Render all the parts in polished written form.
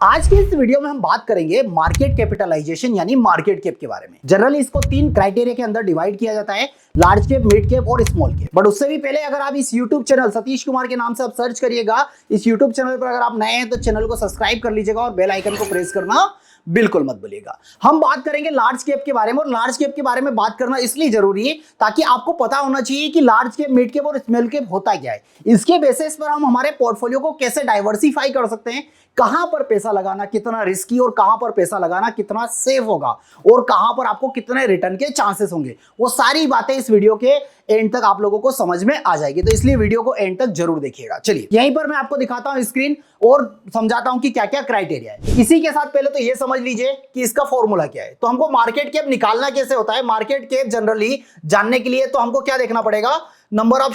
आज की इस वीडियो में हम बात करेंगे मार्केट कैपिटलाइजेशन यानी मार्केट कैप के बारे में। जनरली इसको 3 क्राइटेरिया के अंदर डिवाइड किया जाता है, लार्ज कैप, मिड कैप और स्मॉल कैप। बट उससे भी पहले अगर आप इस YouTube चैनल सतीश कुमार के नाम से आप सर्च करिएगा, इस YouTube चैनल पर अगर आप नए हैं तो चैनल को सब्सक्राइब कर लीजिएगा और बेल आइकन को प्रेस करना बिल्कुल मत भूलिएगा। हम बात करेंगे लार्ज कैप के बारे में, और लार्ज कैप के बारे में बात करना इसलिए जरूरी है ताकि आपको पता होना चाहिए कि लार्ज कैप, मिड कैप और स्मॉल कैप होता क्या है। इसके बेसिस पर हम हमारे पोर्टफोलियो को कैसे डाइवर्सिफाई कर सकते हैं, कहां पर पैसा लगाना कितना रिस्की और कहां पर पैसा लगाना कितना सेफ होगा, और कहां पर आपको कितने रिटर्न के चांसेस होंगे, वो सारी बातें इस वीडियो के एंड तक आप लोगों को समझ में आ जाएगी। तो इसलिए वीडियो को एंड तक जरूर देखिएगा। चलिए यहीं पर मैं आपको दिखाता हूं स्क्रीन और समझाता हूं कि क्या क्या क्राइटेरिया है। इसी के साथ पहले तो ये समझ लीजिए कि इसका फॉर्मूला क्या है। तो हमको मार्केट कैप निकालना कैसे होता है, मार्केट कैप जनरली जानने के लिए तो हमको क्या देखना पड़ेगा, number of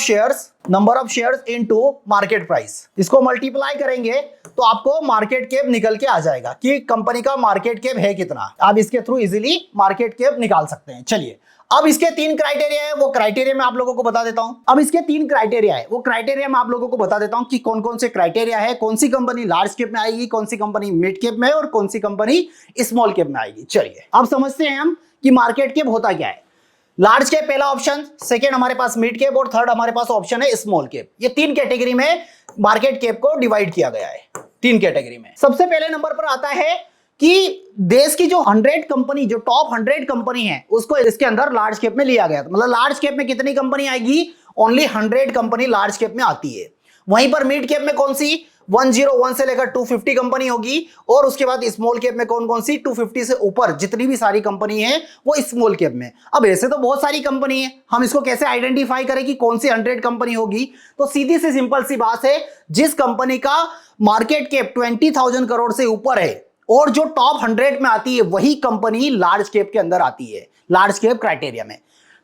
shares into market price. इसको मल्टीप्लाई करेंगे तो आपको मार्केट कैप निकल के आ जाएगा कि कंपनी का मार्केट कैप है कितना। आप इसके थ्रू इजीली मार्केट कैप निकाल सकते हैं। चलिए अब इसके 3 क्राइटेरिया है, वो क्राइटेरिया मैं आप लोगों को बता देता हूं। अब इसके 3 क्राइटेरिया है, वो क्राइटेरिया मैं आप लोगों को बता देता हूं कि कौन कौन से क्राइटेरिया है, कौन सी कंपनी लार्ज कैप में आएगी, कौन सी कंपनी मिड कैप में और कौन सी कंपनी स्मॉल कैप में आएगी। चलिए अब समझते हैं हम कि मार्केट कैप होता क्या है। लार्ज कैप पहला ऑप्शन, सेकेंड हमारे पास मिड कैप और थर्ड हमारे पास ऑप्शन है स्मॉल कैप। ये 3 कैटेगरी में मार्केट कैप को डिवाइड किया गया है, 3 कैटेगरी में। सबसे पहले नंबर पर आता है कि देश की जो 100 कंपनी, जो टॉप 100 कंपनी है, उसको इसके अंदर लार्ज कैप में लिया गया। मतलब लार्ज कैप में कितनी कंपनी आएगी, ओनली 100 कंपनी लार्ज कैप में आती है। वहीं पर मिड कैप में कौन सी 101 से लेकर 250 कंपनी होगी, और उसके बाद स्मॉल कैप में कौन कौन सी 250 से ऊपर जितनी भी सारी कंपनी है वो स्मॉल कैप में। अब ऐसे तो बहुत सारी कंपनी है, हम इसको कैसे आइडेंटिफाई करें कि कौन सी 100 कंपनी होगी। तो सीधी सी सिंपल सी बात है, जिस कंपनी का मार्केट कैप 20,000 करोड़ से ऊपर है और जो टॉप 100 में आती है, वही कंपनी लार्ज कैप के अंदर आती है, लार्ज कैप क्राइटेरिया में।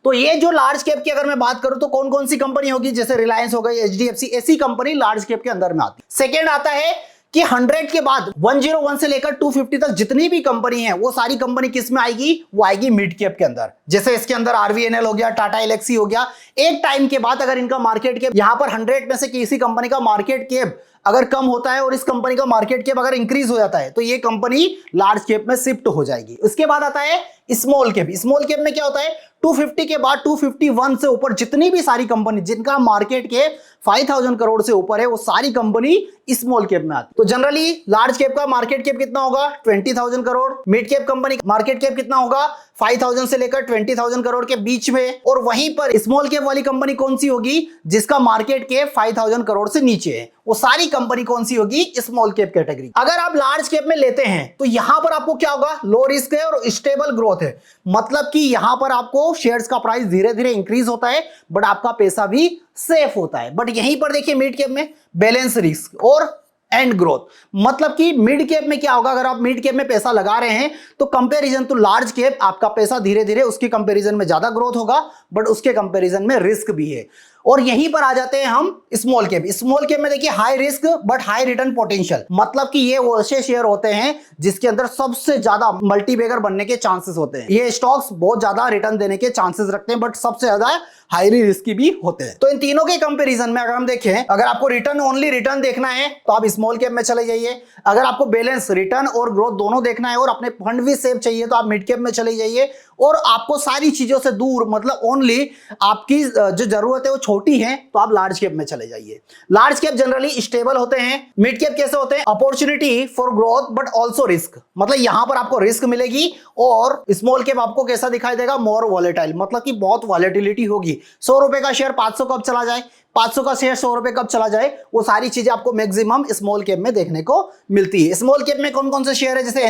तो ये जो लार्ज कैप की अगर मैं बात करूं तो कौन कौन सी कंपनी होगी, जैसे रिलायंस हो गई, HDFC, ऐसी कंपनी लार्ज कैप के अंदर में आती है। सेकेंड आता है कि 100 के बाद 101 से लेकर 250 तक जितनी भी कंपनी है, वो सारी कंपनी किस में आएगी, वो आएगी मिड कैप के अंदर। जैसे इसके अंदर RVNL हो गया, टाटा एलेक्सी हो गया। एक टाइम के बाद अगर इनका मार्केट कैप, यहां पर 100 में से किसी कंपनी का मार्केट कैप अगर कम होता है और इस कंपनी का मार्केट कैप अगर इंक्रीज हो जाता है, तो ये कंपनी लार्ज कैप में शिफ्ट हो जाएगी। उसके बाद आता है स्मॉल कैप। स्मॉल कैप में क्या होता है, 250 के बाद 251 से ऊपर जितनी भी सारी कंपनी जिनका मार्केट कैप 5,000 करोड़ से ऊपर है, वो सारी कंपनी स्मॉल कैप में आती है। तो जनरली लार्ज कैप का मार्केट कैप कितना होगा, 20,000 crore. Mid cap company market cap कितना होगा, 5,000 से लेकर 20,000 करोड़ के बीच में। और वहीं पर स्मॉल कैप वाली कंपनी कौन सी होगी, जिसका मार्केट कैप 5,000 करोड़ से नीचे है, वो सारी कंपनी कौन सी होगी, स्मॉल कैप कैटेगरी। अगर आप लार्ज कैप में लेते हैं तो यहां पर आपको क्या होगा, लो रिस्क है और स्टेबल ग्रोथ है। मतलब कि यहां पर आपको शेयर्स का प्राइस धीरे धीरे इंक्रीज होता है, बट आपका पैसा भी सेफ होता है। बट यहीं पर देखिए मिड कैप में बैलेंस रिस्क और एंड ग्रोथ। मतलब कि मिड कैप में क्या होगा, अगर आप मिड कैप में पैसा लगा रहे हैं तो कंपैरिजन टू लार्ज कैप आपका पैसा धीरे धीरे उसके कंपैरिजन में ज्यादा ग्रोथ होगा, बट उसके कंपैरिजन में रिस्क भी है। और यहीं पर आ जाते हैं हम स्मॉल कैप। स्मॉल कैप में देखिए high risk but high return potential. मतलब कि ये वो ऐसे शेयर होते हैं जिसके अंदर सबसे ज्यादा मल्टीबैगर बनने के चांसेस होते हैं। ये स्टॉक्स बहुत ज्यादा रिटर्न देने के चांसेस रखते हैं, बट सबसे ज्यादा हाईली रिस्की भी होते हैं। तो इन तीनों के कंपैरिजन में अगर हम देखें, अगर आपको रिटर्न ओनली रिटर्न देखना है तो आप स्मॉल कैप में चले जाइए। अगर आपको बैलेंस रिटर्न और ग्रोथ दोनों देखना है और अपने फंड भी सेव चाहिए तो आप मिड कैप में चले जाइए। और आपको सारी चीजों से दूर, मतलब ओनली आपकी जो जरूरत है वो छोटी है, तो आप लार्ज कैप में चले जाइए। लार्ज कैप जनरली स्टेबल होते हैं। मिड कैप कैसे होते हैं, opportunity for growth but also risk. मतलब यहां पर आपको रिस्क मिलेगी। और स्मॉल कैप आपको कैसा दिखाई देगा, मोर वॉलेटाइल। मतलब कि बहुत वॉलेटिलिटी होगी। 100 रुपए का शेयर 500 कब चला जाए, 500 का शेयर 100 रुपए कब चला जाए, वो सारी चीजें आपको मैक्सिमम स्मॉल कैप में देखने को मिलती है। स्मॉल कैप में कौन कौन से शेयर है, जैसे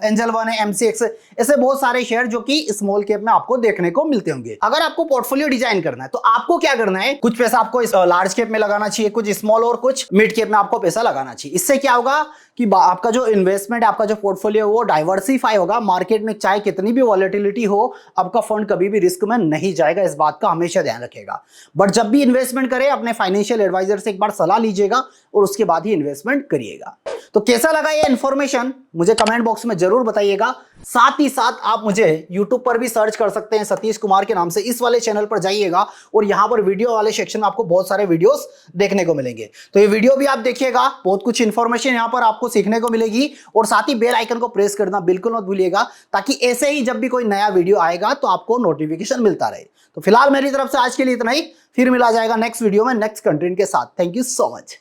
एंजल वन है, MCX, ऐसे बहुत सारे शेयर जो कि स्मॉल कैप में आपको देखने को मिलते होंगे। अगर आपको पोर्टफोलियो डिजाइन करना है तो आपको क्या करना है, कुछ पैसा आपको लार्ज कैप में लगाना चाहिए, कुछ स्मॉल और कुछ मिड कैप में आपको पैसा लगाना चाहिए। इससे क्या होगा कि आपका जो इन्वेस्टमेंट, आपका जो पोर्टफोलियो वो डाइवर्सिफाई होगा। मार्केट में चाहे कितनी भी वॉलेटिलिटी हो, आपका फंड कभी भी रिस्क में नहीं जाएगा। इस बात का हमेशा ध्यान रखेगा। बट जब भी इन्वेस्टमेंट करें अपने फाइनेंशियल एडवाइजर से एक बार सलाह लीजिएगा और उसके बाद ही इन्वेस्टमेंट करिएगा। तो कैसा लगा ये इन्फॉर्मेशन, मुझे कमेंट बॉक्स में जरूर बताइएगा। साथ ही साथ आप मुझे YouTube पर भी सर्च कर सकते हैं सतीश कुमार के नाम से, इस वाले चैनल पर जाइएगा और यहाँ पर वीडियो वाले सेक्शन में आपको बहुत सारे वीडियोस देखने को मिलेंगे। तो ये वीडियो भी आप देखिएगा, बहुत कुछ इंफॉर्मेशन यहाँ पर आपको सीखने को मिलेगी। और साथ ही बेल आइकन को प्रेस करना बिल्कुल मत भूलिएगा, ताकि ऐसे ही जब भी कोई नया वीडियो आएगा तो आपको नोटिफिकेशन मिलता रहे। तो फिलहाल मेरी तरफ से आज के लिए इतना ही, फिर मिला जाएगा नेक्स्ट वीडियो में नेक्स्ट कंटेंट के साथ। Thank you so much.